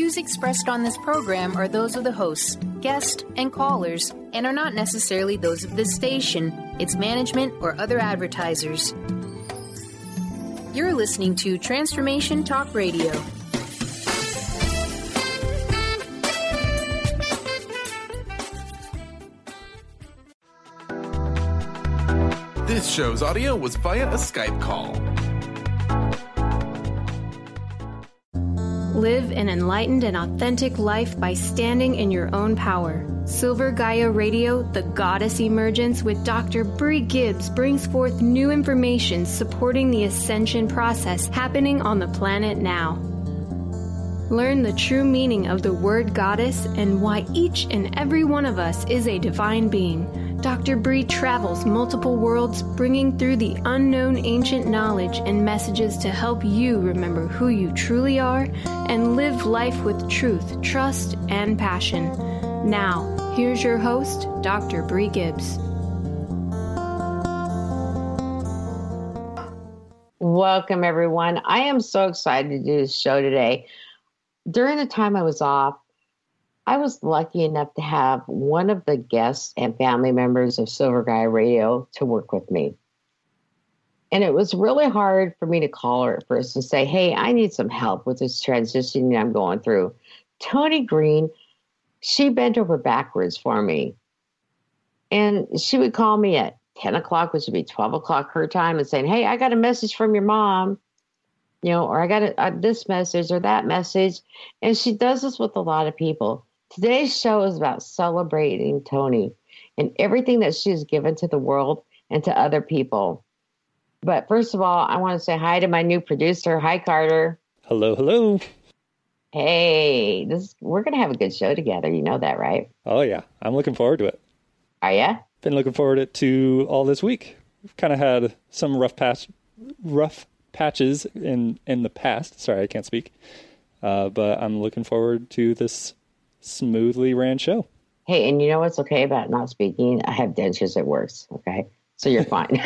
views expressed on this program are those of the hosts, guests, and callers, and are not necessarily those of this station, its management, or other advertisers. You're listening to Transformation Talk Radio. This show's audio was via a Skype call. Live an enlightened and authentic life by standing in your own power. Silver Gaia Radio, the Goddess Emergence with Dr. Brie Gibbs brings forth new information supporting the ascension process happening on the planet now. Learn the true meaning of the word goddess and why each and every one of us is a divine being. Dr. Brie travels multiple worlds, bringing through the unknown ancient knowledge and messages to help you remember who you truly are and live life with truth, trust, and passion. Now, here's your host, Dr. Brie Gibbs. Welcome, everyone. I am so excited to do this show today. During the time I was off, I was lucky enough to have one of the guests and family members of Silver Gaia Radio to work with me. And it was really hard for me to call her at first and say, hey, I need some help with this transition I'm going through. Toni Greene, she bent over backwards for me. And she would call me at 10 o'clock, which would be 12 o'clock her time, and saying, hey, I got a message from your mom, or I got this message or that message. And she does this with a lot of people. Today's show is about celebrating Toni and everything that she has given to the world and to other people. But first of all, I want to say hi to my new producer. Hi, Carter. Hello, hello. Hey, we're going to have a good show together. You know that, right? Oh, yeah. I'm looking forward to it. Are you? Been looking forward to all this week. We've kind of had some rough patches in the past. Sorry, I can't speak. But I'm looking forward to this smoothly ran show. Hey, and you know what's okay about not speaking? I have dentures that works. Okay, so you're fine.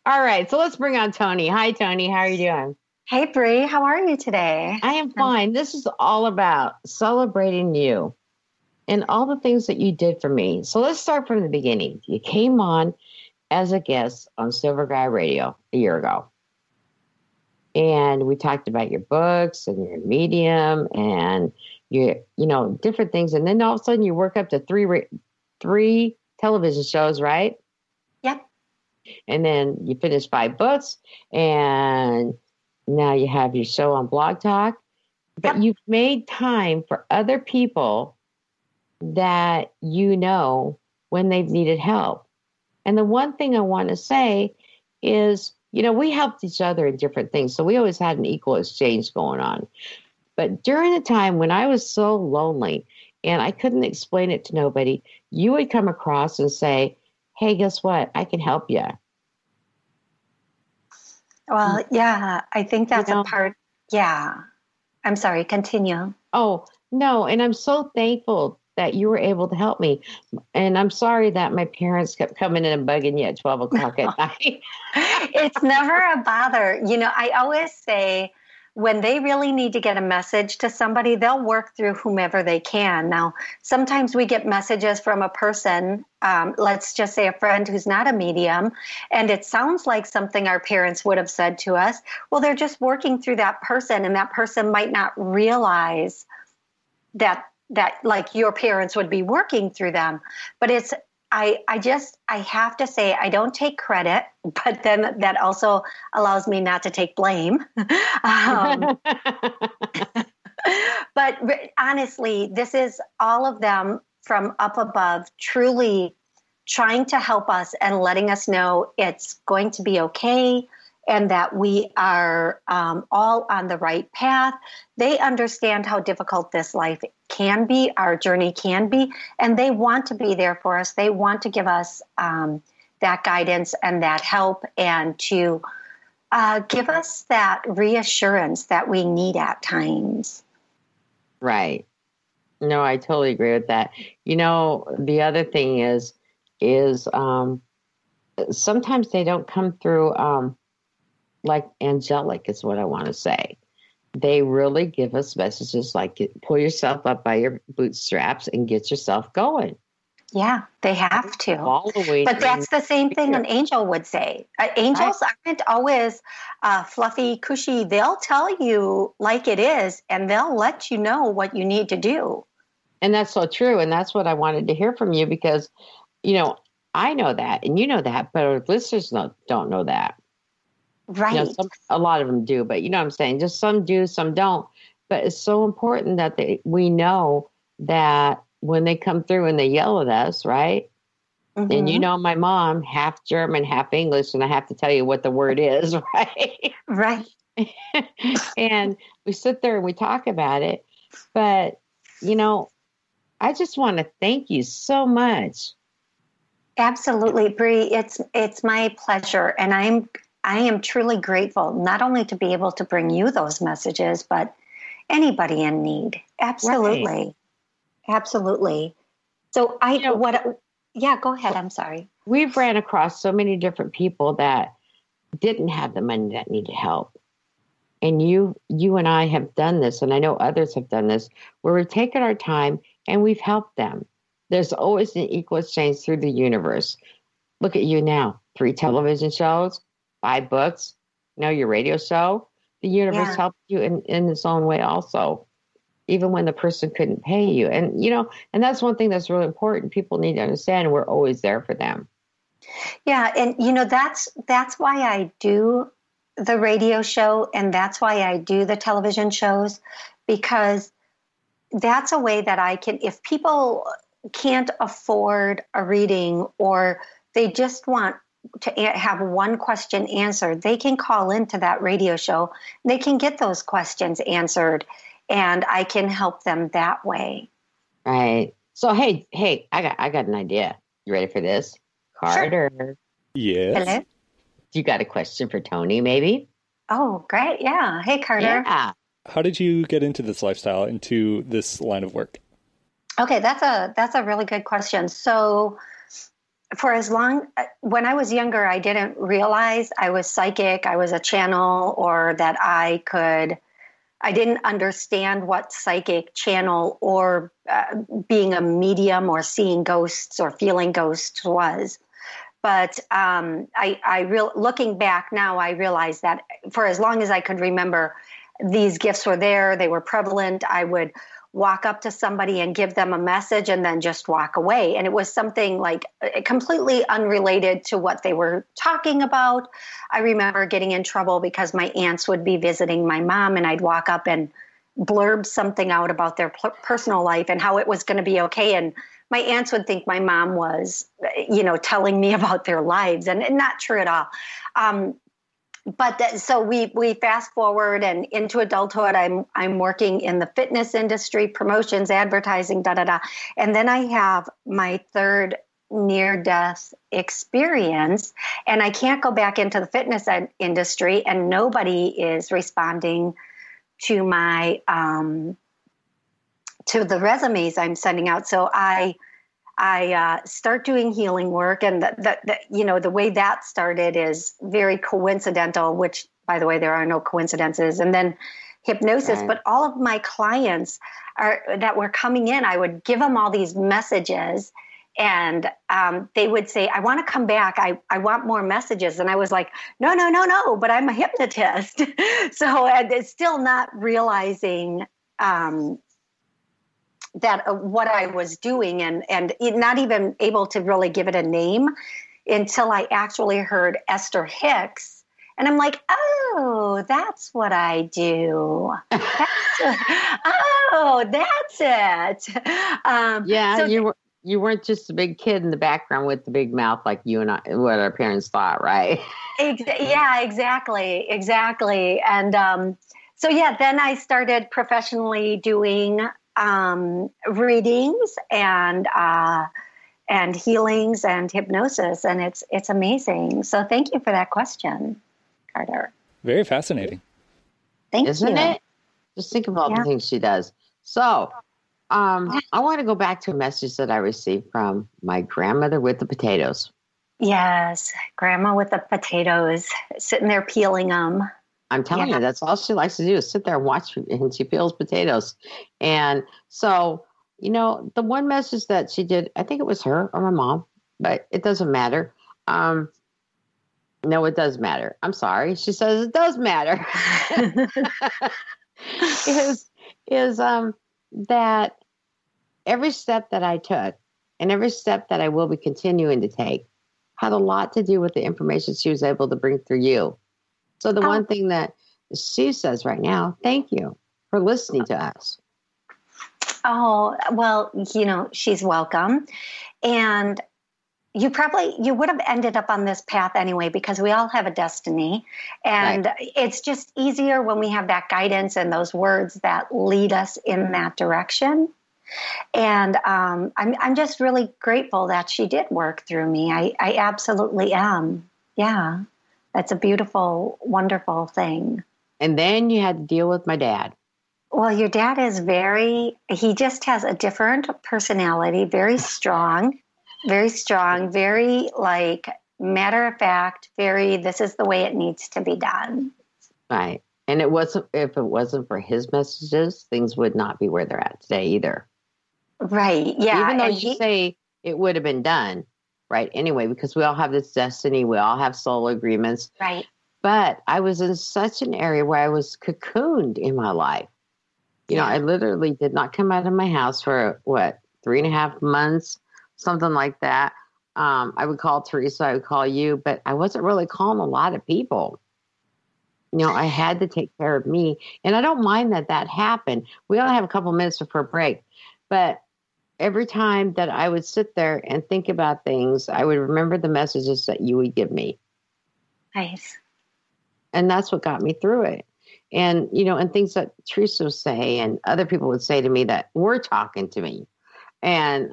All right, so let's bring on Toni. Hi, Toni. How are you doing? Hey, Brie. How are you today? I am fine. This is all about celebrating you and all the things that you did for me. So let's start from the beginning. You came on as a guest on Silver Gaia Radio a year ago. And we talked about your books and your medium and your, different things. And then all of a sudden you work up to three television shows, right? Yep. And then you finish 5 books and now you have your show on Blog Talk. But You've made time for other people that when they've needed help. And the one thing I want to say is, we helped each other in different things. So we always had an equal exchange going on. But during the time when I was so lonely and I couldn't explain it to nobody, you would come across and say, hey, guess what? I can help you. Well, yeah, I think that's a part. Yeah. I'm sorry. Continue. Oh, no. And I'm so thankful that you were able to help me. And I'm sorry that my parents kept coming in and bugging you at 12 o'clock at night. It's never a bother. I always say when they really need to get a message to somebody, they'll work through whomever they can. Now, sometimes we get messages from a person, let's just say a friend who's not a medium, and it sounds like something our parents would have said to us. Well, they're just working through that person, and that person might not realize that like your parents would be working through them. But I have to say, I don't take credit, but then that also allows me not to take blame. But honestly, this is all of them from up above, truly trying to help us and letting us know it's going to be okay and that we are all on the right path. They understand how difficult this life can be, our journey can be, and they want to be there for us. They want to give us that guidance and that help and to give us that reassurance that we need at times. Right. No, I totally agree with that. The other thing is sometimes they don't come through like angelic is what I want to say. they really give us messages like pull yourself up by your bootstraps and get yourself going. Yeah, they have to. Following, but that's the same thing an angel would say. Angels aren't always fluffy, cushy. They'll tell you like it is, and they'll let you know what you need to do. And that's so true. And that's what I wanted to hear from you because, you know, I know that and you know that, but our listeners don't know that. Right. You know, a lot of them do, but you know what I'm saying? Just some do, some don't. But it's so important that we know that when they come through and they yell at us, right? Mm-hmm. And you know, my mom, half German, half English, and I have to tell you what the word is, right? Right. And we sit there and we talk about it. But, you know, I just want to thank you so much. Absolutely, Brie. It's my pleasure. And I am truly grateful, not only to be able to bring you those messages, but anybody in need. Absolutely. Right. Absolutely. So go ahead. I'm sorry. We've ran across so many different people that didn't have the money that needed help. And you and I have done this, and I know others have done this, where we've taken our time and we've helped them. There's always an equal exchange through the universe. Look at you now, 3 television shows, 5 books, you know, your radio show. The universe helped you in its own way also, even when the person couldn't pay you. And, you know, and that's one thing that's really important. People need to understand we're always there for them. Yeah. And, you know, that's why I do the radio show. And that's why I do the television shows, because that's a way that I can, if people can't afford a reading or they just want to have one question answered, they can call into that radio show. They can get those questions answered. And I can help them that way. Right. So, hey, I got an idea. You ready for this? Carter. Sure. Yes. Hello? You got a question for Toni, maybe? Oh, great. Yeah. Hey, Carter. Yeah. How did you get into this lifestyle, into this line of work? Okay, that's a really good question. So, when I was younger, I didn't realize I was psychic, I was a channel, or that I didn't understand what psychic, channel, or being a medium or seeing ghosts or feeling ghosts was. But looking back now, I realized that for as long as I could remember, these gifts were there. They were prevalent. I would walk up to somebody and give them a message and then just walk away. And it was something like completely unrelated to what they were talking about. I remember getting in trouble because my aunts would be visiting my mom and I'd walk up and blurb something out about their personal life and how it was going to be okay. And my aunts would think my mom was, you know, telling me about their lives, and not true at all. So we fast forward and into adulthood. I'm working in the fitness industry, promotions, advertising, and then I have my third near-death experience, and I can't go back into the fitness industry, and nobody is responding to my to the resumes I'm sending out. So I start doing healing work, and the way that started is very coincidental, which, by the way, there are no coincidences. And then hypnosis, right. But all of my clients that were coming in, I would give them all these messages, and they would say, I want to come back. I want more messages. And I was like, no, but I'm a hypnotist. So it's still not realizing that what I was doing, and not even able to really give it a name until I actually heard Esther Hicks. And I'm like, oh, that's what I do. That's it. So you weren't just a big kid in the background with the big mouth like you and I, what our parents thought, right? Yeah, exactly. And then I started professionally doing readings and healings and hypnosis, and it's amazing. So thank you for that question, Carter. Very fascinating. Thank you. Isn't it? Just think of all the things she does. So, I want to go back to a message that I received from my grandmother with the potatoes. Yes, grandma with the potatoes, sitting there peeling them. I'm telling you, that's all she likes to do is sit there and watch, and she peels potatoes. And so, the one message that she did, I think it was her or my mom, but it doesn't matter. No, it does matter. I'm sorry. She says it does matter. is that every step that I took and every step that I will be continuing to take had a lot to do with the information she was able to bring through you. So the one thing that she says right now, thank you for listening to us. Oh, well, she's welcome. And you would have ended up on this path anyway, because we all have a destiny. And It's just easier when we have that guidance and those words that lead us in that direction. And I'm just really grateful that she did work through me. I absolutely am. Yeah. That's a beautiful, wonderful thing. And then you had to deal with my dad. Well, your dad is he just has a different personality, very strong, very like matter of fact, this is the way it needs to be done. Right. And if it wasn't for his messages, things would not be where they're at today either. Right. Yeah. Even though you say it would have been done. Right. Anyway, because we all have this destiny. We all have soul agreements. Right. But I was in such an area where I was cocooned in my life. I literally did not come out of my house for 3.5 months, something like that. I would call Teresa, I would call you, but I wasn't really calling a lot of people. I had to take care of me. And I don't mind that happened. We only have a couple minutes before break. But every time that I would sit there and think about things, I would remember the messages that you would give me. Nice. And that's what got me through it. And, and things that Teresa would say and other people would say to me that were talking to me. And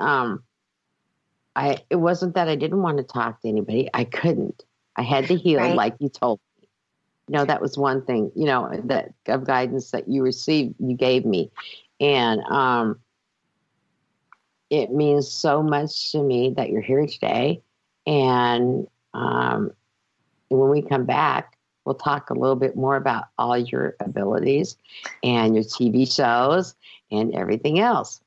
it wasn't that I didn't want to talk to anybody. I couldn't. I had to heal like you told me. That was one thing, that of guidance that you received, you gave me. And it means so much to me that you're here today. And when we come back, we'll talk a little bit more about all your abilities and your TV shows and everything else.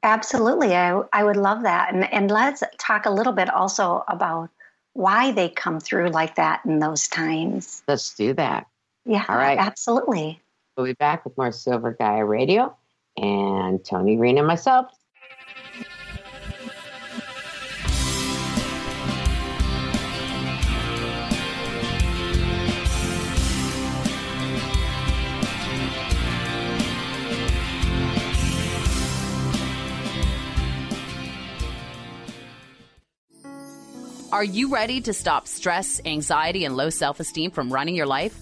Absolutely. I would love that. And let's talk a little bit also about why they come through like that in those times. Let's do that. Yeah, all right. Absolutely. We'll be back with more Silver Gaia Radio and Toni Greene and myself. Are you ready to stop stress, anxiety, and low self-esteem from running your life?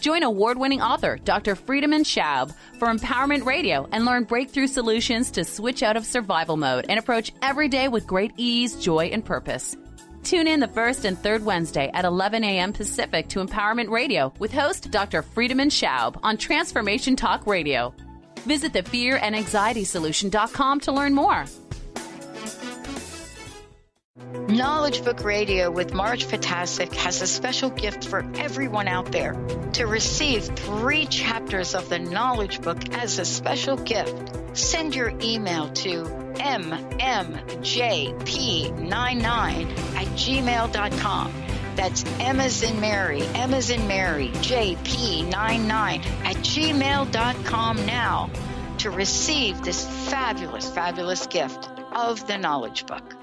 Join award-winning author Dr. Friedemann Schaub for Empowerment Radio and learn breakthrough solutions to switch out of survival mode and approach every day with great ease, joy, and purpose. Tune in the first and third Wednesday at 11 a.m. Pacific to Empowerment Radio with host Dr. Friedemann Schaub on Transformation Talk Radio. Visit thefearandanxietysolution.com to learn more. Knowledge Book Radio with Marge Fatasic has a special gift for everyone out there. To receive 3 chapters of the Knowledge Book as a special gift, send your email to mmjp99@gmail.com. That's M as in Mary, JP99@gmail.com now to receive this fabulous, fabulous gift of the Knowledge Book.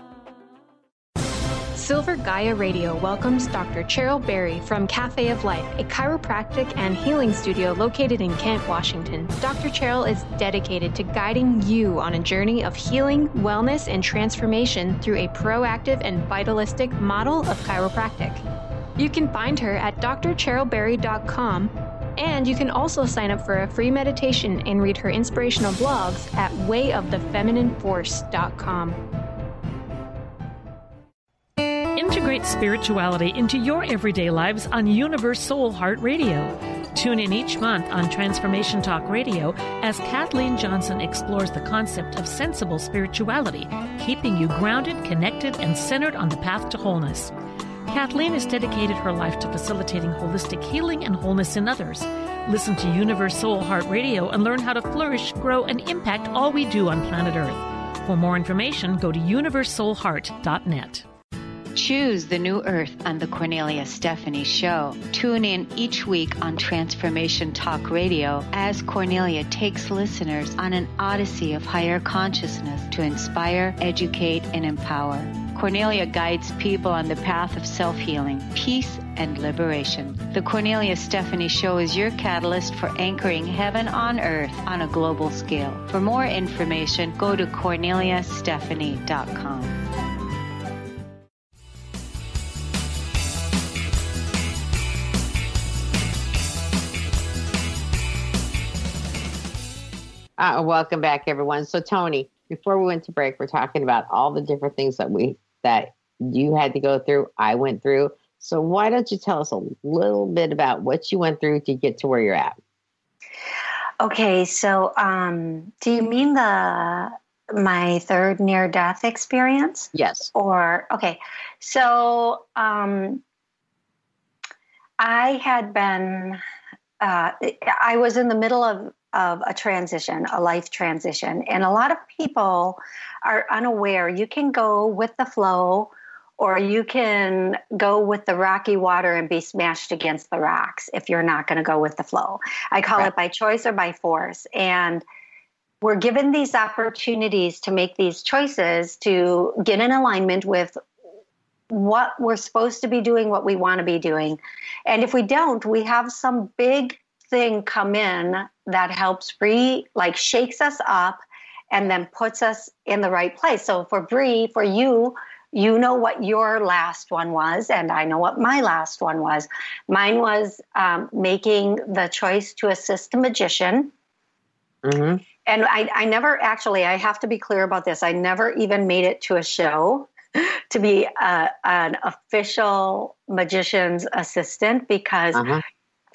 Silver Gaia Radio welcomes Dr. Cheryl Berry from Cafe of Life, a chiropractic and healing studio located in Kent, Washington. Dr. Cheryl is dedicated to guiding you on a journey of healing, wellness, and transformation through a proactive and vitalistic model of chiropractic. You can find her at drcherylberry.com, and you can also sign up for a free meditation and read her inspirational blogs at wayofthefeminineforce.com. Integrate spirituality into your everyday lives on Universe Soul Heart Radio. Tune in each month on Transformation Talk Radio as Kathleen Johnson explores the concept of sensible spirituality, keeping you grounded, connected, and centered on the path to wholeness. Kathleen has dedicated her life to facilitating holistic healing and wholeness in others. Listen to Universe Soul Heart Radio and learn how to flourish, grow, and impact all we do on planet Earth. For more information, go to universesoulheart.net. Choose the New Earth on the Cornelia Stephanie Show. Tune in each week on Transformation Talk Radio as Cornelia takes listeners on an odyssey of higher consciousness to inspire, educate, and empower. Cornelia guides people on the path of self-healing, peace, and liberation. The Cornelia Stephanie Show is your catalyst for anchoring heaven on earth on a global scale. For more information, go to corneliastephanie.com. Welcome back, everyone. So, Toni, before we went to break, we're talking about all the different things that you had to go through, I went through. So why don't you tell us a little bit about what you went through to get to where you're at? Okay, so do you mean my third near-death experience? Yes. Okay, so I had been, I was in the middle of a transition, a life transition. And a lot of people are unaware. You can go with the flow, or you can go with the rocky water and be smashed against the rocks if you're not going to go with the flow. I call it by choice or by force. And we're given these opportunities to make these choices to get in alignment with what we're supposed to be doing, what we want to be doing. And if we don't, we have some big thing come in that helps Brie, shakes us up and then puts us in the right place. So for Brie, for you, you know what your last one was, and I know what my last one was. Mine was making the choice to assist a magician. Mm-hmm. And I never actually, I have to be clear about this, I never even made it to a show to be an official magician's assistant, because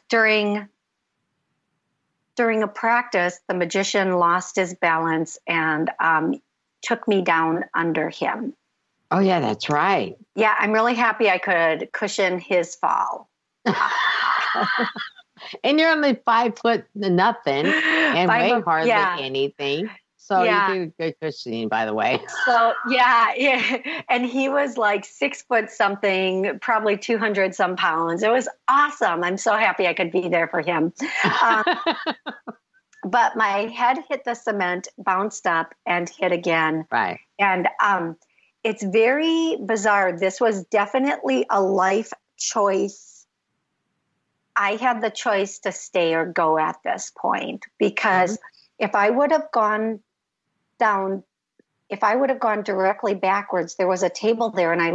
during a practice, the magician lost his balance and took me down under him. Oh, yeah, that's right. Yeah, I'm really happy I could cushion his fall. And you're only 5 foot nothing and weigh hardly anything. So you do good cushioning, by the way. So, yeah. And he was 6 foot something, probably 200 some pounds. It was awesome. I'm so happy I could be there for him. But my head hit the cement, bounced up, and hit again. Right. And it's very bizarre. This was definitely a life choice. I had the choice to stay or go at this point, because if I would have gone directly backwards, there was a table there, and I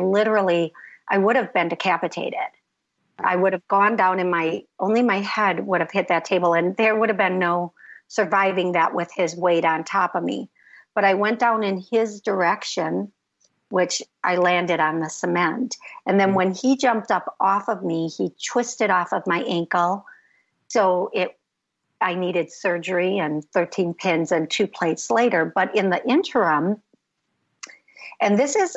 would have been decapitated. I would have gone down and only my head would have hit that table, and there would have been no surviving that with his weight on top of me. But I went down in his direction, which I landed on the cement. And then when he jumped up off of me, he twisted off of my ankle. So I needed surgery and 13 pins and 2 plates later. But in the interim, and this is,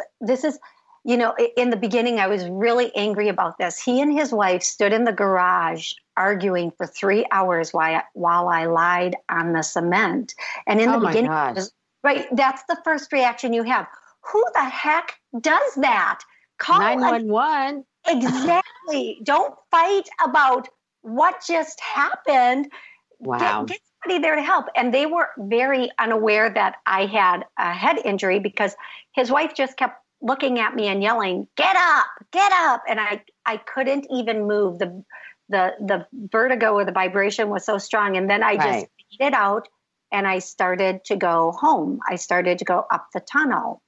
in the beginning, I was really angry about this. He and his wife stood in the garage arguing for 3 hours while I lied on the cement. And in the beginning, that's the first reaction you have. Who the heck does that? Call 911. Exactly. Don't fight about what just happened. Wow. Get somebody there to help. And they were very unaware that I had a head injury, because his wife just kept looking at me and yelling, "Get up, get up." And I couldn't even move. The vertigo or the vibration was so strong. And then I just beat it out, and I started to go home. I started to go up the tunnel.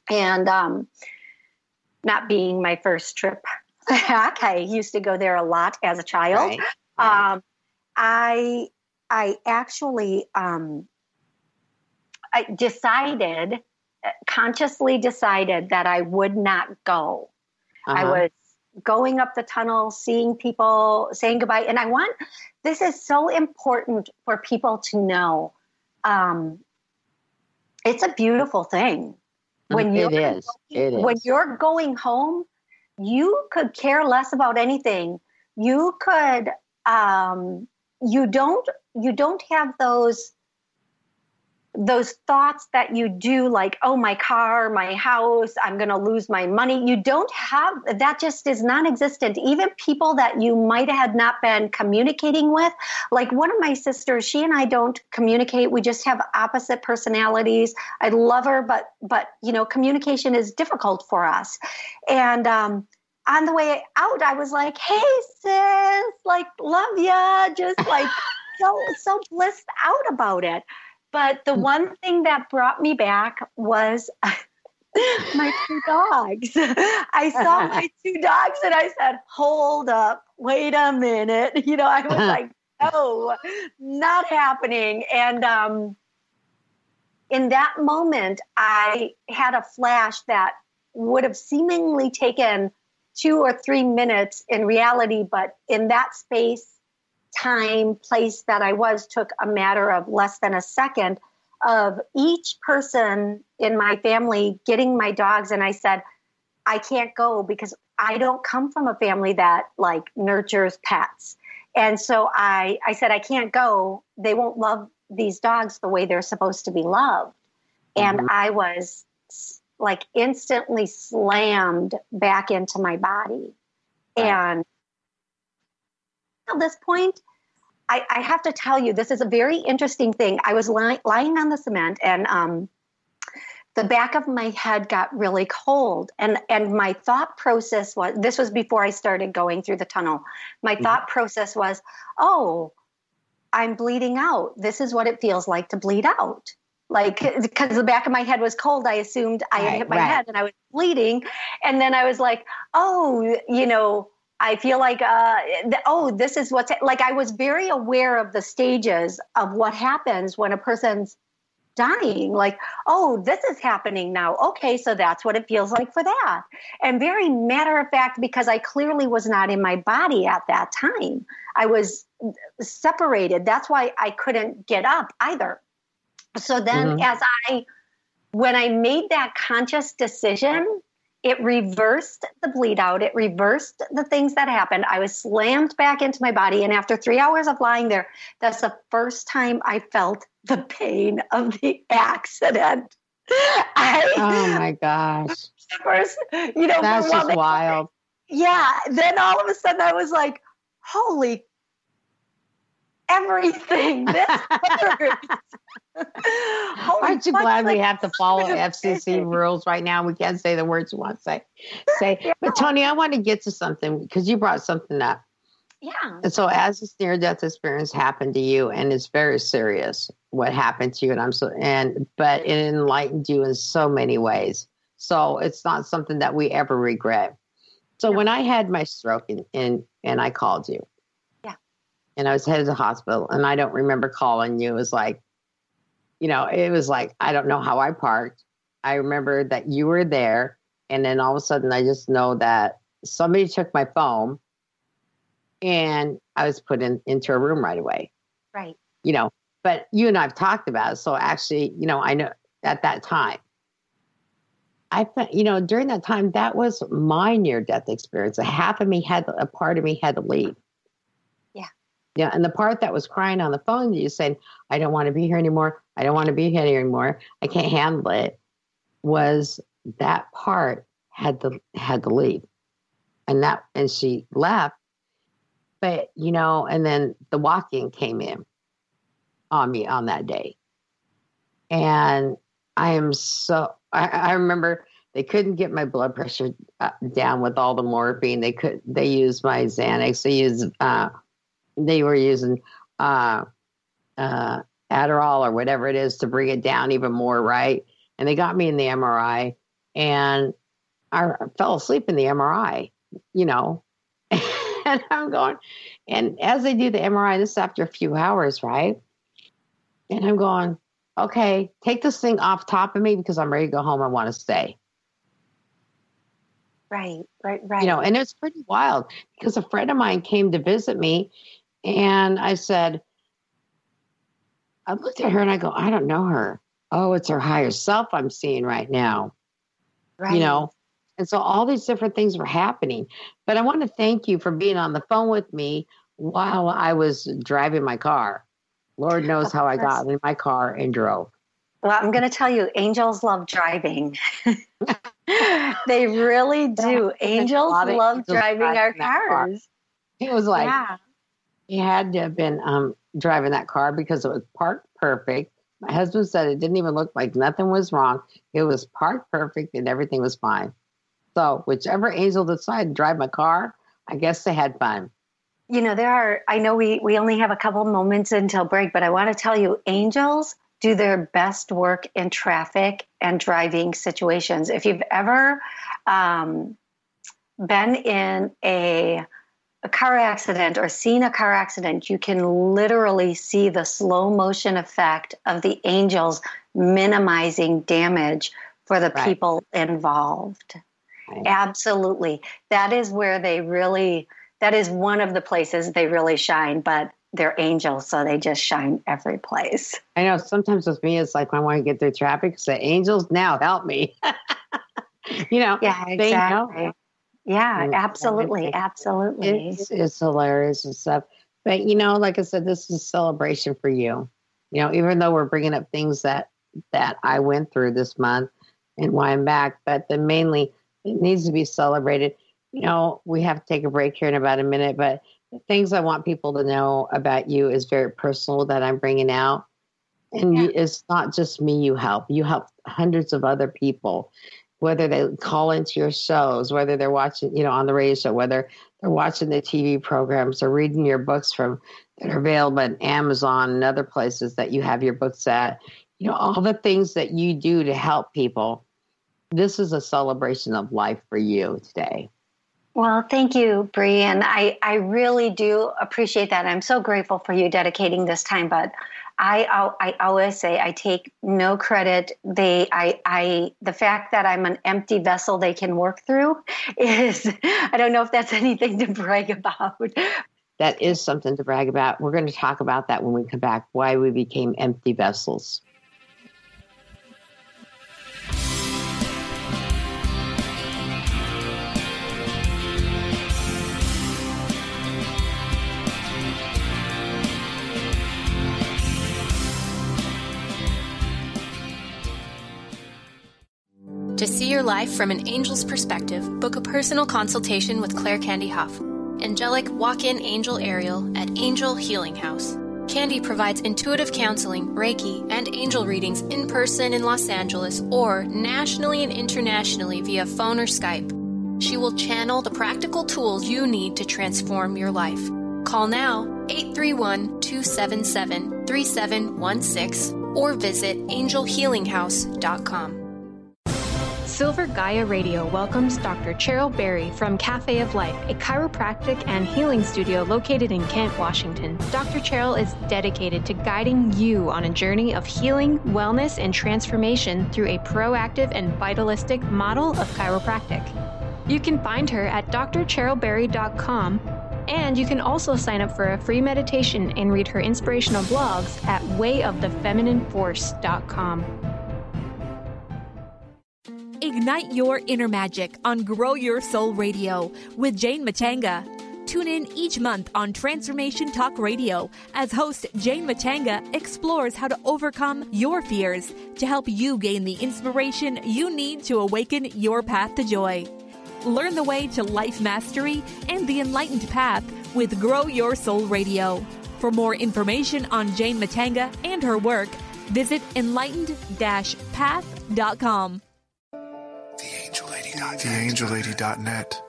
And not being my first trip back, I used to go there a lot as a child. Right. I actually consciously decided that I would not go. I was going up the tunnel, seeing people, saying goodbye. And this is so important for people to know. It's a beautiful thing. When you're going home, you could care less about anything. You could, you don't have those thoughts that you do, like, oh, my car, my house, I'm going to lose my money. You don't have, that just is non-existent. Even people that you might have not been communicating with, like one of my sisters, she and I don't communicate. We just have opposite personalities. I love her, but communication is difficult for us. And, on the way out, I was like, hey, sis, like, love ya, just like so blissed out about it. But the one thing that brought me back was my 2 dogs. I saw my 2 dogs and I said, hold up, wait a minute. I was like, no, not happening. And in that moment, I had a flash that would have seemingly taken 2 or 3 minutes in reality, but in that space, time, place that I was took a matter of less than a second of each person in my family getting my dogs. And I said, I can't go because I don't come from a family that like nurtures pets. And so I said, I can't go. They won't love these dogs the way they're supposed to be loved. Mm-hmm. And I was like instantly slammed back into my body. And at this point, I have to tell you, this is a very interesting thing. I was lying on the cement and the back of my head got really cold. And my thought process was, this was before I started going through the tunnel. My thought process was, oh, I'm bleeding out. This is what it feels like to bleed out. Like, because the back of my head was cold, I assumed I had hit my head and I was bleeding. And then I was like, oh, I feel like, this is what's, like, I was very aware of the stages of what happens when a person's dying. Like, oh, this is happening now. Okay, so that's what it feels like for that. And very matter of fact, because I clearly was not in my body at that time. I was separated. That's why I couldn't get up either. So then when I made that conscious decision, it reversed the bleed out. It reversed the things that happened. I was slammed back into my body. And after 3 hours of lying there, that's the first time I felt the pain of the accident. Oh my gosh. First, that's just wild. Yeah. Then all of a sudden I was like, holy everything. This hurts. Aren't you glad we have to follow FCC rules right now? We can't say the words we want to say. Yeah. But Toni, I want to get to something because you brought something up. Yeah. And so as this near-death experience happened to you, and it's very serious what happened to you, but it enlightened you in so many ways. So it's not something that we ever regret. So when I had my stroke and I called you. Yeah. And I was headed to the hospital, and I don't remember calling you. It was like, I don't know how I parked. I remember that you were there. And then all of a sudden I just know that somebody took my phone and I was put into a room right away. Right. But you and I've talked about it. So actually, I know at that time, during that time, that was my near-death experience. A part of me had to leave. Yeah, and the part that was crying on the phone, you saying, I don't want to be here anymore. I don't want to be here anymore. I can't handle it. Was that part had to leave. And she left. But, and then the walk-in came in on me on that day. And I remember they couldn't get my blood pressure down with all the morphine. They used my Xanax. They were using Adderall or whatever it is to bring it down even more, right? And they got me in the MRI, and I fell asleep in the MRI, And I'm going, and as they do the MRI, this is after a few hours, right? And I'm going, okay, take this thing off top of me because I'm ready to go home. I want to stay. Right. And it's pretty wild because a friend of mine came to visit me. And I looked at her and I go, I don't know her. Oh, it's her higher self I'm seeing right now. Right. And so all these different things were happening. But I want to thank you for being on the phone with me while I was driving my car. Lord knows how I got in my car and drove. Well, I'm going to tell you, angels love driving. They really do. Angels love driving our cars. It was like, he had to have been driving that car because it was parked perfect. My husband said it didn't even look like nothing was wrong. It was parked perfect and everything was fine. So whichever angel decided to drive my car, I guess they had fun. You know, I know we only have a couple moments until break, but I want to tell you, angels do their best work in traffic and driving situations. If you've ever been in a car accident or seen a car accident, you can literally see the slow motion effect of the angels minimizing damage for the people involved. Right. Absolutely. That is where that is one of the places they really shine, but they're angels, so they just shine every place. I know sometimes with me, it's like I want to get through traffic, say, angels, now help me. Yeah, exactly. They know. Yeah, absolutely. Absolutely. It's hilarious and stuff. But, like I said, this is a celebration for you. Even though we're bringing up things that I went through this month and why I'm back, but mainly it needs to be celebrated. We have to take a break here in about a minute, but the things I want people to know about you is very personal that I'm bringing out. And it's not just me you help. You help hundreds of other people, whether they call into your shows, whether they're watching, on the radio show, whether they're watching the TV programs or reading your books that are available on Amazon and other places that you have your books at. All the things that you do to help people. This is a celebration of life for you today. Well, thank you, Brie. And I really do appreciate that. I'm so grateful for you dedicating this time. But I always say I take no credit. The fact that I'm an empty vessel they can work through is, I don't know if that's anything to brag about. That is something to brag about. We're going to talk about that when we come back, why we became empty vessels. To see your life from an angel's perspective, book a personal consultation with Claire Candy Huff, angelic walk-in angel Ariel at Angel Healing House. Candy provides intuitive counseling, Reiki, and angel readings in person in Los Angeles or nationally and internationally via phone or Skype. She will channel the practical tools you need to transform your life. Call now 831-277-3716 or visit angelhealinghouse.com. Silver Gaia Radio welcomes Dr. Cheryl Berry from Cafe of Life, a chiropractic and healing studio located in Kent, Washington. Dr. Cheryl is dedicated to guiding you on a journey of healing, wellness, and transformation through a proactive and vitalistic model of chiropractic. You can find her at drcherylberry.com, and you can also sign up for a free meditation and read her inspirational blogs at wayofthefeminineforce.com. Ignite your inner magic on Grow Your Soul Radio with Jane Matanga. Tune in each month on Transformation Talk Radio as host Jane Matanga explores how to overcome your fears to help you gain the inspiration you need to awaken your path to joy. Learn the way to life mastery and the enlightened path with Grow Your Soul Radio. For more information on Jane Matanga and her work, visit enlightened-path.com. TheAngelLady.net.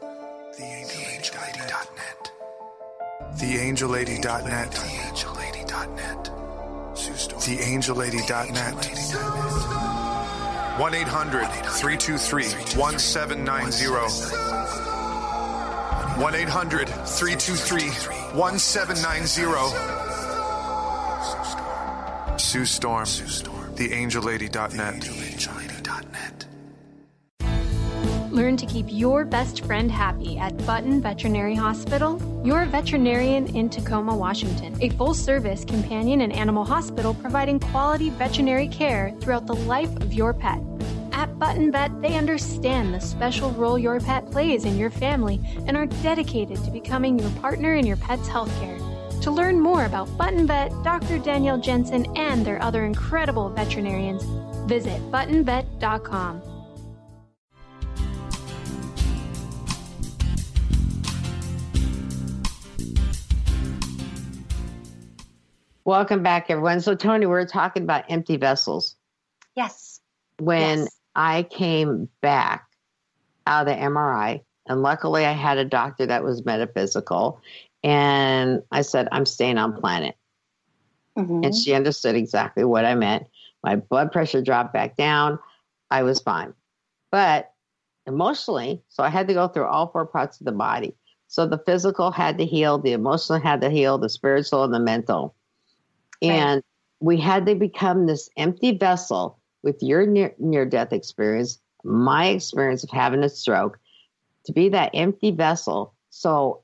TheAngelLady.net. TheAngelLady.net. TheAngelLady.net. TheAngelLady.net. 1-800-323-1790. 1-800-323-1790. Sue Storm. TheAngelLady.net. Learn to keep your best friend happy at Button Veterinary Hospital, your veterinarian in Tacoma, Washington. A full-service companion and animal hospital providing quality veterinary care throughout the life of your pet. At Button Vet, they understand the special role your pet plays in your family and are dedicated to becoming your partner in your pet's healthcare. To learn more about Button Vet, Dr. Danielle Jensen, and their other incredible veterinarians, visit buttonvet.com. Welcome back, everyone. So, Toni, we're talking about empty vessels. Yes. When I came back out of the MRI, and luckily I had a doctor that was metaphysical, and I said, I'm staying on planet. Mm-hmm. And she understood exactly what I meant. My blood pressure dropped back down. I was fine. But emotionally, so I had to go through all 4 parts of the body. So the physical had to heal, the emotional had to heal, the spiritual and the mental. And we had to become this empty vessel with your near-death experience, my experience of having a stroke, to be that empty vessel. So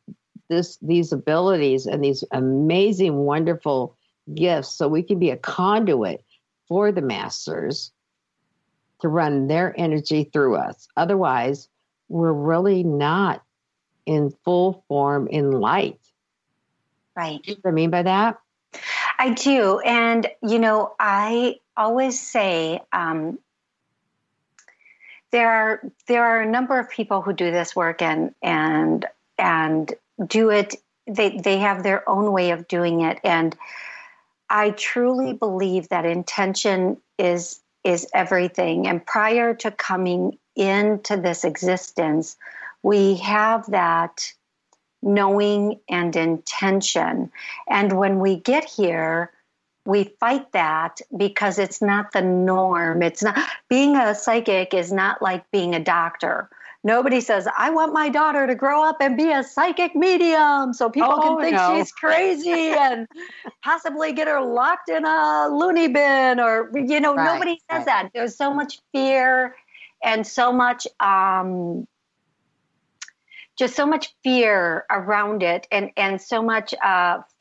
these abilities and these amazing, wonderful gifts, so we can be a conduit for the masters to run their energy through us. Otherwise, we're really not in full form in light. Right. Do you know what I mean by that? I do. And, I always say there are a number of people who do this work and do it. They have their own way of doing it. And I truly believe that intention is everything. And prior to coming into this existence, we have that knowing and intention. And when we get here, we fight that because it's not the norm. It's not, being a psychic is not like being a doctor. Nobody says, I want my daughter to grow up and be a psychic medium so people can think she's crazy and possibly get her locked in a loony bin or, nobody says that. There's so much fear and so much, just so much fear around it and so much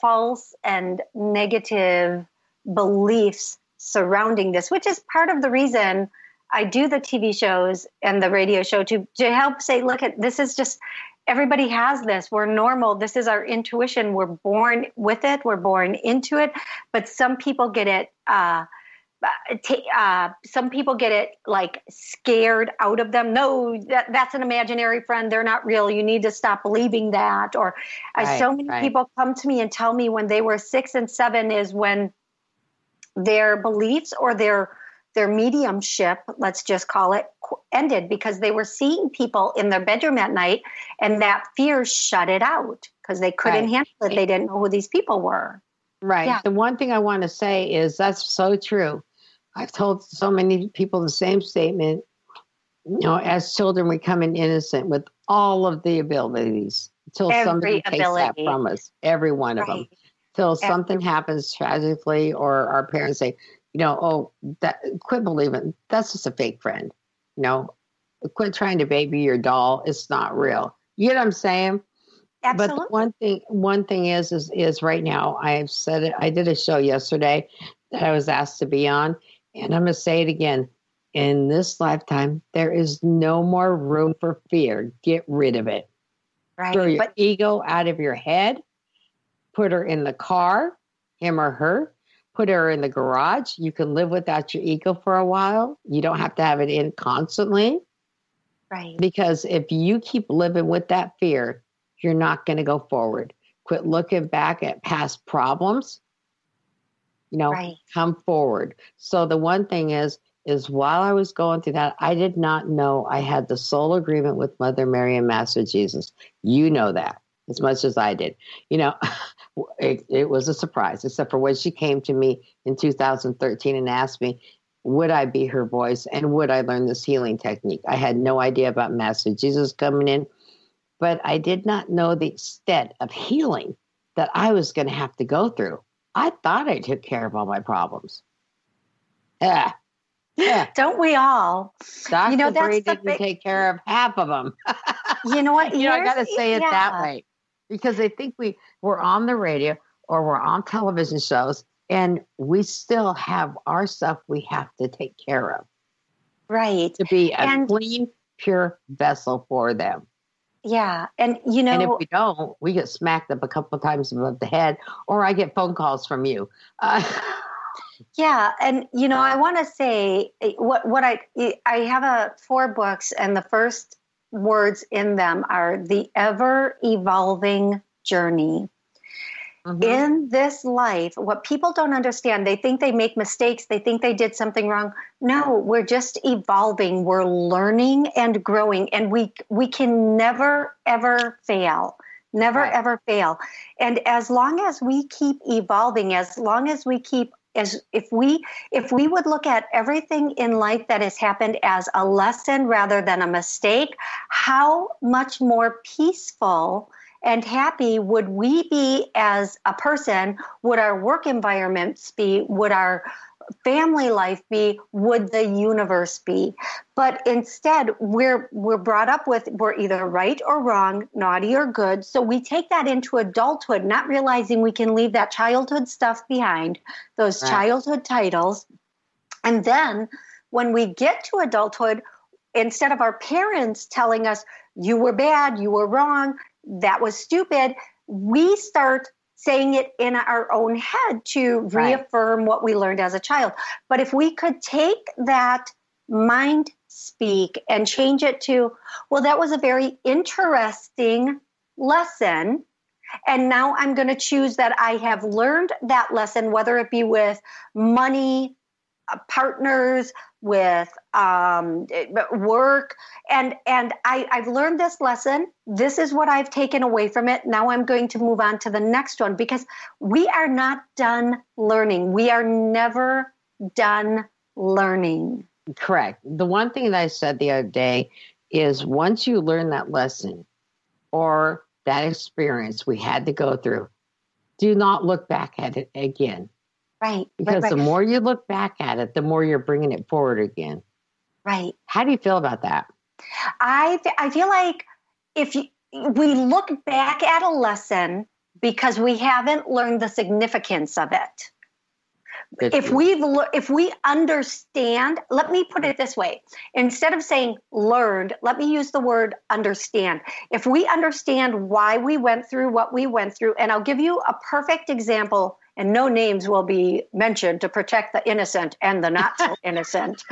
false and negative beliefs surrounding this, which is part of the reason I do the TV shows and the radio show to help say, look, this is just, everybody has this. We're normal. This is our intuition. We're born with it. We're born into it. But some people get it, some people get it like scared out of them. No, that's an imaginary friend. They're not real. You need to stop believing that. Or so many people come to me and tell me when they were 6 and 7 is when their beliefs or their mediumship, let's just call it, ended because they were seeing people in their bedroom at night and that fear shut it out because they couldn't handle it. They didn't know who these people were. Right. Yeah. The one thing I want to say is that's so true. I've told so many people the same statement. As children, we come in innocent with all of the abilities until somebody takes that from us, every one of them. Till something happens tragically or our parents say, quit believing. That's just a fake friend. Quit trying to baby your doll. It's not real. You know what I'm saying? Absolutely. But one thing is right now, I've said it. I did a show yesterday that I was asked to be on, and I'm going to say it again. In this lifetime, there is no more room for fear. Get rid of it. Right. Throw your ego out of your head. Put her in the car, him or her. Put her in the garage. You can live without your ego for a while. You don't have to have it in constantly. Right. Because if you keep living with that fear, you're not going to go forward. Quit looking back at past problems. Come forward. So the one thing is while I was going through that, I did not know I had the soul agreement with Mother Mary and Master Jesus. You know that as much as I did. It was a surprise, except for when she came to me in 2013 and asked me, would I be her voice and would I learn this healing technique? I had no idea about Master Jesus coming in, but I did not know the extent of healing that I was going to have to go through. I thought I took care of all my problems. Yeah. Don't we all? Dr. Brie didn't take care of half of them. You know what? I got to say it that way. Because they think we're on the radio or we're on television shows and we still have our stuff we have to take care of. Right. To be a clean, pure vessel for them. Yeah. And, you know. And if we don't, we get smacked up a couple of times above the head, or I get phone calls from you. Yeah. And, you know, I want to say what I have 4 books, and the first words in them are the ever evolving journey. Mm-hmm. In this life, what people don't understand, they think they make mistakes. They think they did something wrong. No, we're just evolving. We're learning and growing, and we can never, ever fail. Never, ever fail. And as long as we keep evolving, as long as we keep, if we would look at everything in life that has happened as a lesson rather than a mistake, how much more peaceful and happy would we be as a person? Would our work environments be? Would our family life be? Would the universe be? But instead, we're brought up with we're either right or wrong, naughty or good. So we take that into adulthood, not realizing we can leave that childhood stuff behind, those childhood titles. And then when we get to adulthood, instead of our parents telling us, you were bad, you were wrong, that was stupid, we start saying it in our own head to reaffirm what we learned as a child. But if we could take that mind speak and change it to, well, that was a very interesting lesson, and now I'm going to choose that I have learned that lesson, whether it be with money, partners, with work, and I've learned this lesson. This is what I've taken away from it. Now I'm going to move on to the next one, because we are not done learning. We are never done learning. Correct. The one thing that I said the other day is once you learn that lesson or that experience we had to go through, do not look back at it again. Right. Because the more you look back at it, the more you're bringing it forward again. Right. How do you feel about that? I feel like if we look back at a lesson because we haven't learned the significance of it. If we understand, let me put it this way. Instead of saying learned, let me use the word understand. If we understand why we went through what we went through, and I'll give you a perfect example, and no names will be mentioned to protect the innocent and the not so innocent.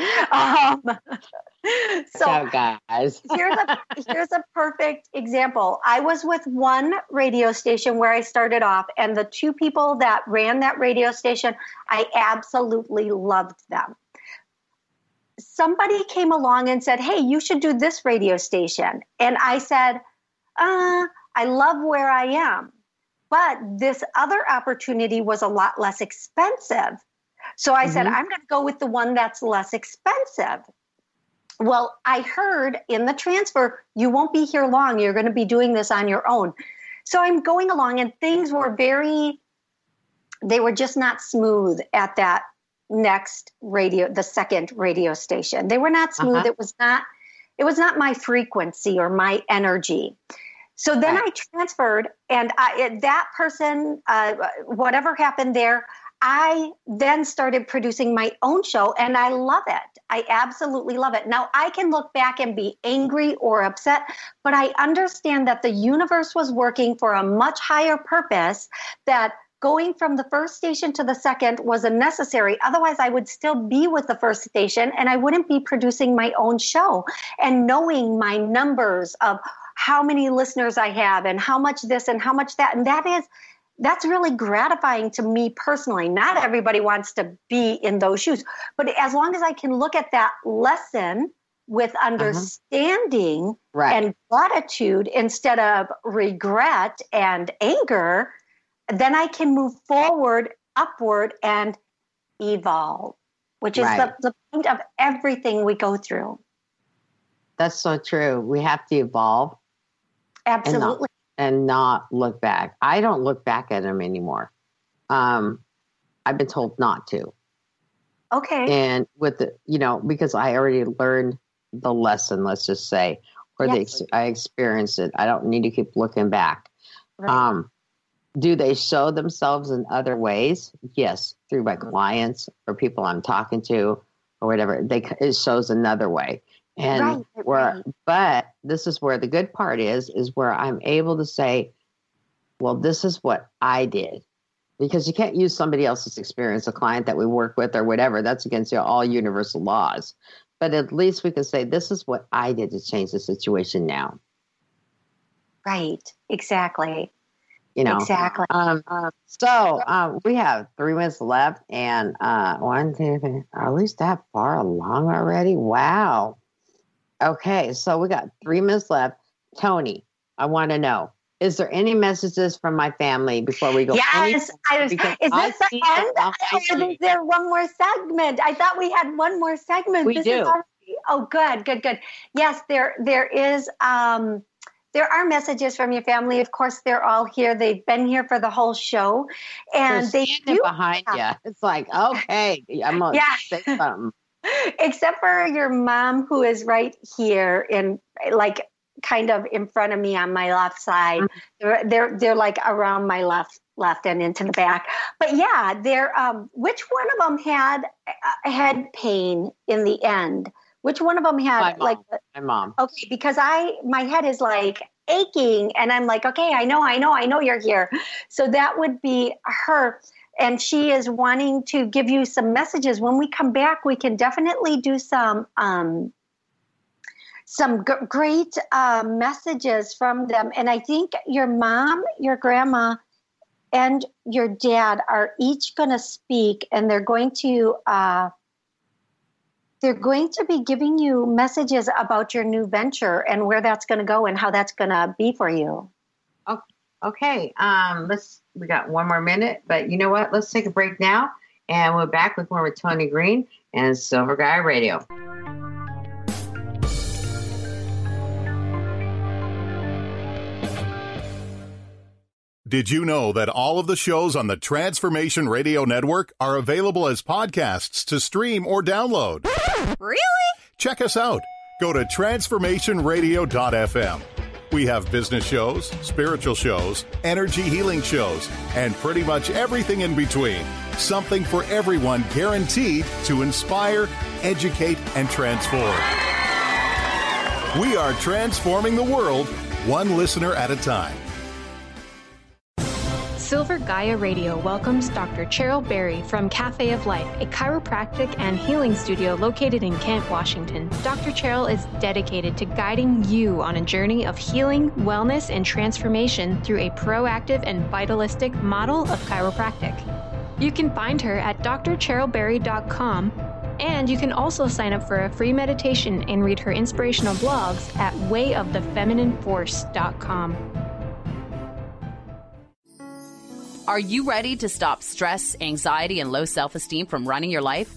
So guys, here's a perfect example. I was with one radio station where I started off, and the 2 people that ran that radio station, I absolutely loved them. Somebody came along and said, hey, you should do this radio station. And I said, I love where I am. But this other opportunity was a lot less expensive. So I said, I'm going to go with the one that's less expensive. Well, I heard in the transfer, you won't be here long. You're going to be doing this on your own. So I'm going along, and things were they were just not smooth at that next the second radio station. They were not smooth. It was not my frequency or my energy. So then I transferred, and that person, whatever happened there, I then started producing my own show, and I love it. I absolutely love it. Now, I can look back and be angry or upset, but I understand that the universe was working for a much higher purpose, that going from the first station to the second was unnecessary. Otherwise, I would still be with the first station, and I wouldn't be producing my own show. And knowing my numbers of how many listeners I have and how much this and how much that, and that's really gratifying to me personally. Not everybody wants to be in those shoes, but as long as I can look at that lesson with understanding and gratitude instead of regret and anger, then I can move forward, upward, and evolve, which is the point of everything we go through. That's so true. We have to evolve. Absolutely. And not look back. I don't look back at them anymore. I've been told not to. Okay. And with the, because I already learned the lesson, let's just say, or I experienced it. I don't need to keep looking back. Right. Do they show themselves in other ways? Yes, through my clients or people I'm talking to, or whatever, it shows another way. And but this is where the good part is where I'm able to say, well, this is what I did. Because you can't use somebody else's experience, a client that we work with or whatever. That's against all universal laws. But at least we can say, this is what I did to change the situation now. Right. Exactly. Exactly. So we have 3 minutes left, and 1, 2, 3, at least that far along already. Wow. Okay. So we got 3 minutes left. Toni, I want to know, is there any messages from my family before we go? Yes. Is this the end? Or is there one more segment? I thought we had one more segment. We do. Oh, good. Yes, there is. There are messages from your family. Of course, they're all here. They've been here for the whole show, and they're standing behind you. It's like, okay, I'm gonna say something. Except for your mom, who is right here in kind of in front of me on my left side. They're like around my left and into the back. But yeah, they're which one of them had head pain in the end? Which one of them had my mom? Okay, because my head is like aching, and I'm like, okay, I know you're here. So that would be her. And she is wanting to give you some messages. When we come back, we can definitely do some great messages from them. And I think your mom, your grandma, and your dad are each going to speak, and they're going to be giving you messages about your new venture and where that's going to go and how that's going to be for you. Okay. We got 1 more minute, but you know what? Let's take a break now, and we're back with more with Toni Greene and Silver Gaia Radio. Did you know that all of the shows on the Transformation Radio Network are available as podcasts to stream or download? Really? Check us out. Go to transformationradio.fm. We have business shows, spiritual shows, energy healing shows, and pretty much everything in between. Something for everyone, guaranteed to inspire, educate, and transform. We are transforming the world, one listener at a time. Silver Gaia Radio welcomes Dr. Cheryl Berry from Cafe of Life, a chiropractic and healing studio located in Kent, Washington. Dr. Cheryl is dedicated to guiding you on a journey of healing, wellness, and transformation through a proactive and vitalistic model of chiropractic. You can find her at drcherylberry.com, and you can also sign up for a free meditation and read her inspirational blogs at wayofthefeminineforce.com. Are you ready to stop stress, anxiety, and low self-esteem from running your life?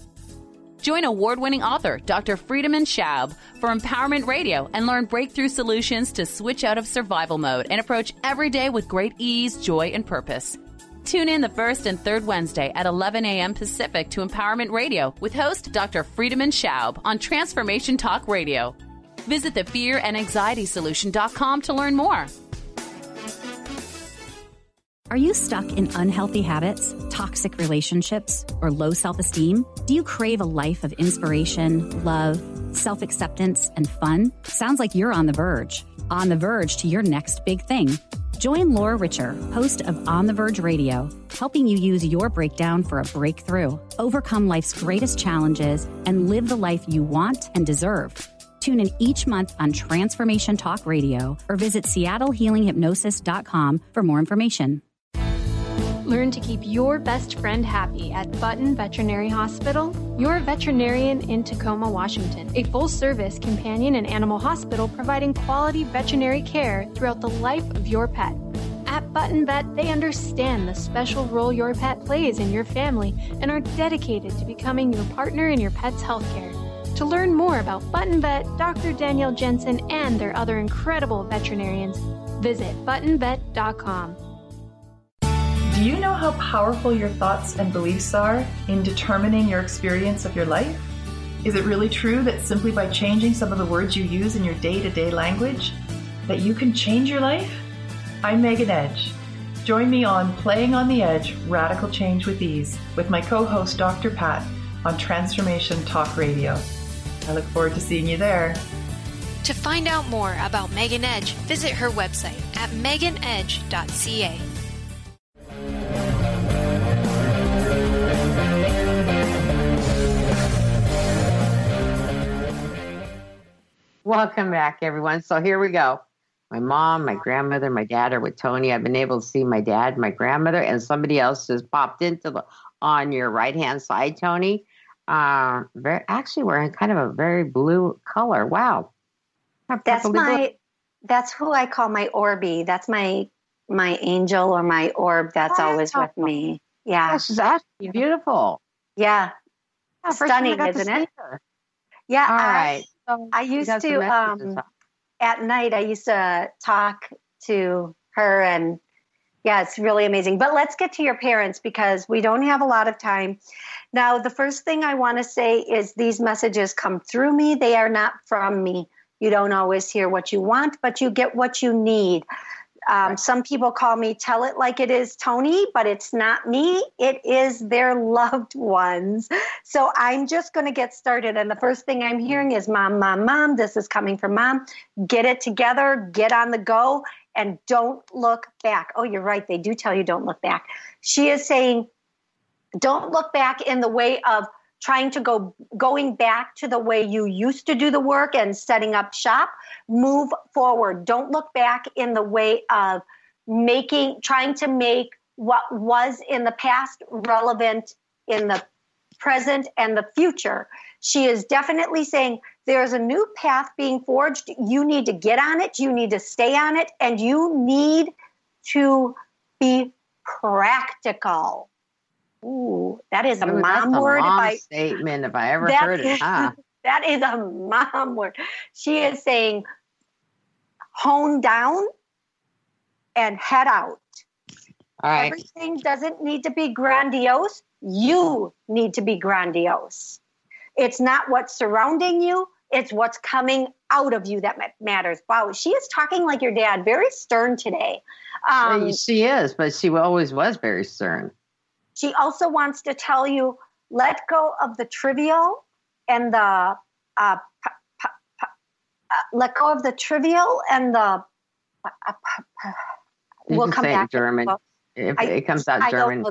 Join award-winning author Dr. Friedemann Schaub for Empowerment Radio and learn breakthrough solutions to switch out of survival mode and approach every day with great ease, joy, and purpose. Tune in the first and third Wednesday at 11 a.m. Pacific to Empowerment Radio with host Dr. Friedemann Schaub on Transformation Talk Radio. Visit thefearandanxietysolution.com to learn more. Are you stuck in unhealthy habits, toxic relationships, or low self-esteem? Do you crave a life of inspiration, love, self-acceptance, and fun? Sounds like you're on the verge to your next big thing. Join Laura Richer, host of On the Verge Radio, helping you use your breakdown for a breakthrough, overcome life's greatest challenges, and live the life you want and deserve. Tune in each month on Transformation Talk Radio or visit SeattleHealingHypnosis.com for more information. Learn to keep your best friend happy at Button Veterinary Hospital, your veterinarian in Tacoma, Washington. A full-service companion and animal hospital providing quality veterinary care throughout the life of your pet. At Button Vet, they understand the special role your pet plays in your family and are dedicated to becoming your partner in your pet's healthcare. To learn more about Button Vet, Dr. Danielle Jensen, and their other incredible veterinarians, visit buttonvet.com. Do you know how powerful your thoughts and beliefs are in determining your experience of your life? Is it really true that simply by changing some of the words you use in your day-to-day language, that you can change your life? I'm Megan Edge. Join me on Playing on the Edge, Radical Change with Ease, with my co-host Dr. Pat, on Transformation Talk Radio. I look forward to seeing you there. To find out more about Megan Edge, visit her website at meganedge.ca. Welcome back, everyone. So here we go. My mom, my grandmother, my dad are with Toni. I've been able to see my dad, my grandmother, and somebody else just popped into on your right-hand side, Toni. Actually wearing kind of a very blue color. Wow. That's who I call my Orby. That's my angel or my orb that's always with me. Yeah. She's actually beautiful. Yeah. Stunning, isn't it? Yeah. All right. I used to, at night, I used to talk to her, and yeah, it's really amazing. But let's get to your parents because we don't have a lot of time. Now, the first thing I want to say is these messages come through me. They are not from me. You don't always hear what you want, but you get what you need. Some people call me Tell It Like It Is Toni, but it's not me. It is their loved ones. So I'm just going to get started. And the first thing I'm hearing is mom, mom, mom. This is coming from mom. Get it together. Get on the go. And don't look back. Oh, you're right. They do tell you don't look back. She is saying don't look back in the way of trying to going back to the way you used to do the work and setting up shop. Move forward. Don't look back in the way of trying to make what was in the past relevant in the present and the future. She is definitely saying there's a new path being forged. You need to get on it. You need to stay on it. And you need to be practical. Ooh, that is a mom word. Statement if I ever heard it. That is a mom word. She is saying hone down and head out. All right. Everything doesn't need to be grandiose. You need to be grandiose. It's not what's surrounding you. It's what's coming out of you that matters. Wow, she is talking like your dad. Very stern today. She is, but she always was very stern. She also wants to tell you, let go of the trivial and the let go of the trivial and the. We'll come back. German. It comes out German.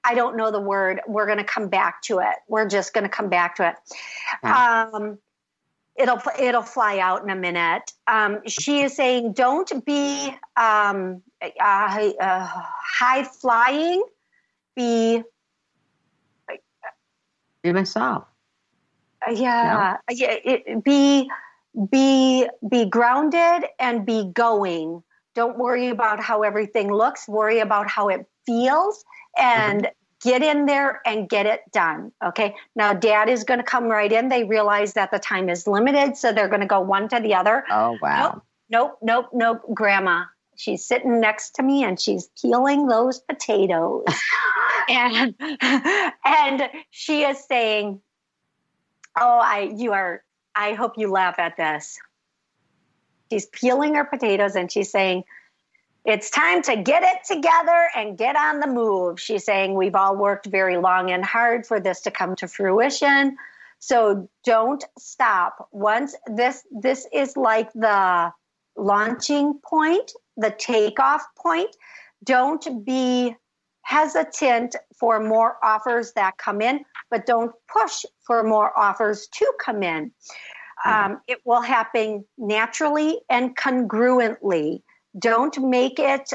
I don't know the word. We're going to come back to it. We're just going to come back to it. It'll fly out in a minute. She is saying, don't be high flying. Be myself. Be grounded and be going. Don't worry about how everything looks. Worry about how it feels, and get in there and get it done. Okay. Now, Dad is going to come right in. They realize that the time is limited, so they're going to go one to the other. Oh wow! Nope. Grandma. She's sitting next to me and she's peeling those potatoes. and she is saying, I hope you laugh at this. She's peeling her potatoes and she's saying, it's time to get it together and get on the move. She's saying, we've all worked very long and hard for this to come to fruition. So don't stop. Once this is like the launching point, the takeoff point. Don't be hesitant for more offers that come in, but don't push for more offers to come in. It will happen naturally and congruently. Don't make it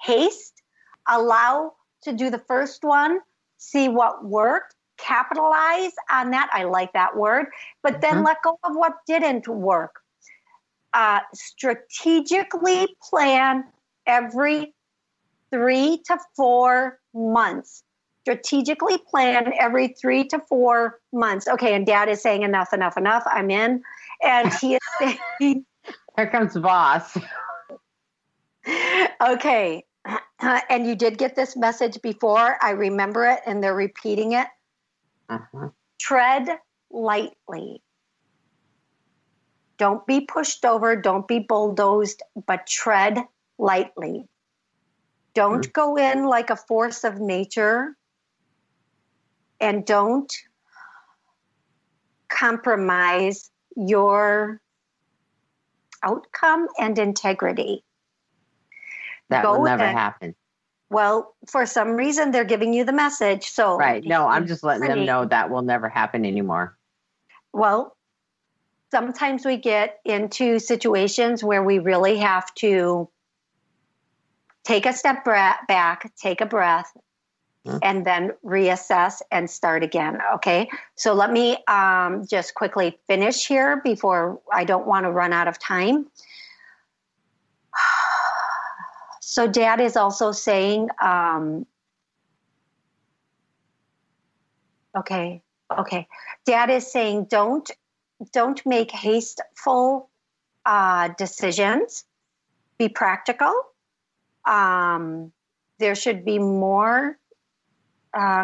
haste. Allow to do the first one, see what worked, capitalize on that. I like that word, but then let go of what didn't work. Strategically plan every 3 to 4 months. Strategically plan every 3 to 4 months. Okay, and Dad is saying enough. I'm in. And he is saying... Here comes the boss. Okay. And you did get this message before. I remember it, and they're repeating it. Tread lightly. Don't be pushed over. Don't be bulldozed, but tread lightly. Don't go in like a force of nature. And don't compromise your outcome and integrity. That will never happen. Well, for some reason, they're giving you the message. So right. No, I'm just letting them know that will never happen anymore. Well, sometimes we get into situations where we really have to take a step back, take a breath, and then reassess and start again. Okay. So let me just quickly finish here before I don't want to run out of time. So Dad is also saying, okay. Dad is saying, don't make hasteful decisions. Be practical. There should be more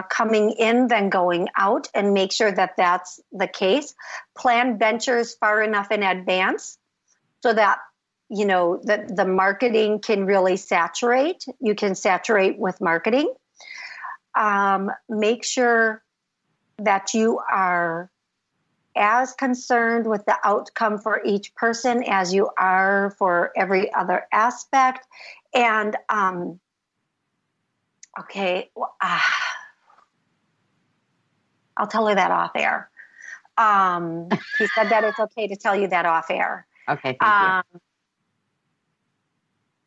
coming in than going out, and make sure that that's the case. Plan ventures far enough in advance so that that the marketing can really saturate. You can saturate with marketing. Make sure that you are as concerned with the outcome for each person as you are for every other aspect. And, I'll tell her that off air. He said that it's okay to tell you that off air. Okay, thank you.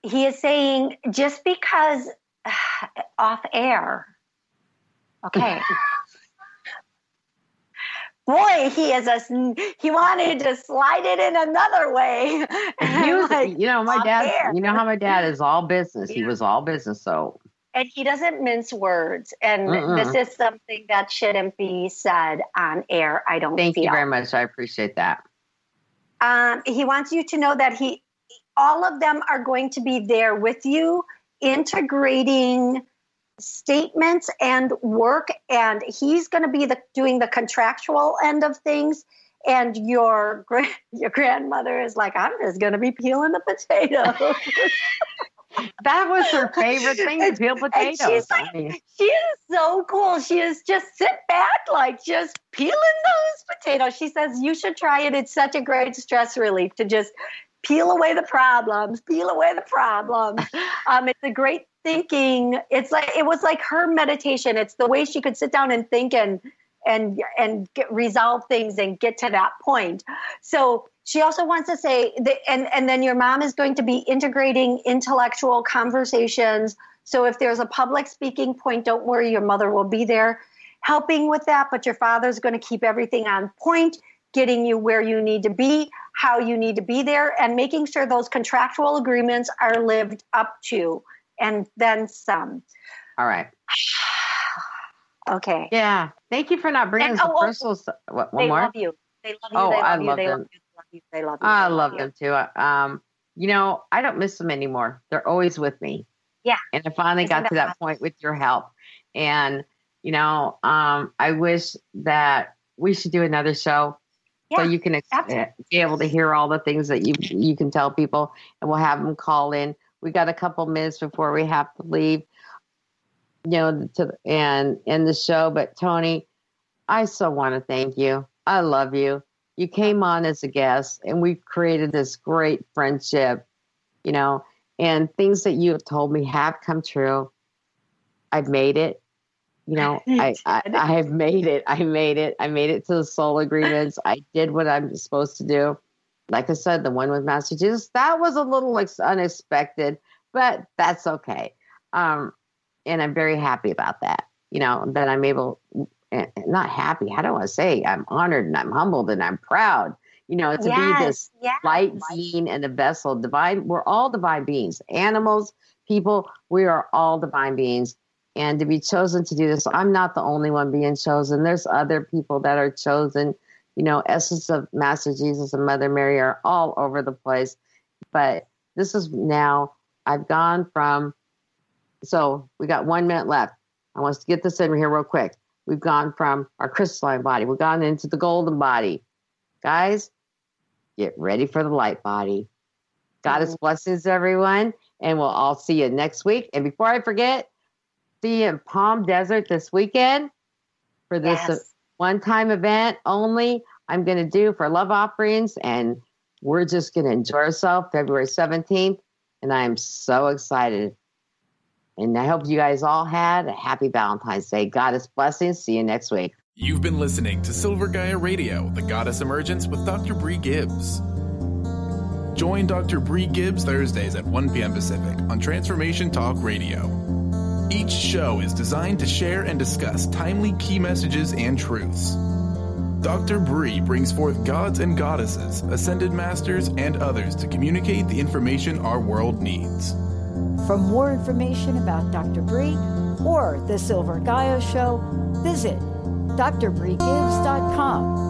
He is saying just because off air. Okay. Boy, he wanted to slide it in another way. My dad, air. You know how my dad is all business. Yeah. He was all business. So. And he doesn't mince words. And this is something that shouldn't be said on air, I don't feel. Thank you very much. I appreciate that. He wants you to know that all of them are going to be there with you, integrating statements and work, and he's going to be doing the contractual end of things. And your grandmother is like, I'm just going to be peeling the potatoes. That was her favorite thing, to peel potatoes. She is so cool. She is just sit back, just peeling those potatoes. She says, you should try it. It's such a great stress relief to just peel away the problems. It's a great thinking. It was like her meditation. It's the way she could sit down and think and resolve things and get to that point. So she also wants to say that, and then your mom is going to be integrating intellectual conversations. So if there's a public speaking point, don't worry, your mother will be there helping with that, but your father's going to keep everything on point, getting you where you need to be, how you need to be there, and making sure those contractual agreements are lived up to, and then some. All right. Okay. Yeah. Thank you for not bringing some personal stuff. One more? Love you. They love you. Oh, they love I you. love they them. love you. They love you. I love them too. I don't miss them anymore. They're always with me. Yeah. And I finally got to that point with your help. And, I wish that we should do another show. Yeah, so you can be able to hear all the things that you can tell people, and we'll have them call in. We got a couple minutes before we have to leave, and end the show. But Toni, I so want to thank you. I love you. You came on as a guest, and we've created this great friendship, and things that you have told me have come true. I've made it. I have made it. I made it to the soul agreements. I did what I'm supposed to do. Like I said, the one with Massachusetts, that was a little unexpected, but that's okay. And I'm very happy about that, that I'm able, not happy. How do I want to say? I'm honored and I'm humbled and I'm proud, be this light being and a vessel, divine. We're all divine beings, animals, people, we are all divine beings. And to be chosen to do this, I'm not the only one being chosen. There's other people that are chosen. Essence of Master Jesus and Mother Mary are all over the place. But this is now, I've gone from, so we got 1 minute left. I want us to get this in here real quick. We've gone from our crystalline body. We've gone into the golden body. Guys, get ready for the light body. Goddess blessings, everyone. And we'll all see you next week. And before I forget, see you in Palm Desert this weekend for this one-time event only. I'm going to do for love offerings, and we're just going to enjoy ourselves February 17th, and I'm so excited. And I hope you guys all had a happy Valentine's Day. Goddess blessings. See you next week. You've been listening to Silver Gaia Radio, the Goddess Emergence with Dr. Brie Gibbs. Join Dr. Brie Gibbs Thursdays at 1 p.m. Pacific on Transformation Talk Radio. Each show is designed to share and discuss timely key messages and truths. Dr. Brie brings forth gods and goddesses, ascended masters, and others to communicate the information our world needs. For more information about Dr. Brie or the Silver Gaia Show, visit drbriegibbs.com.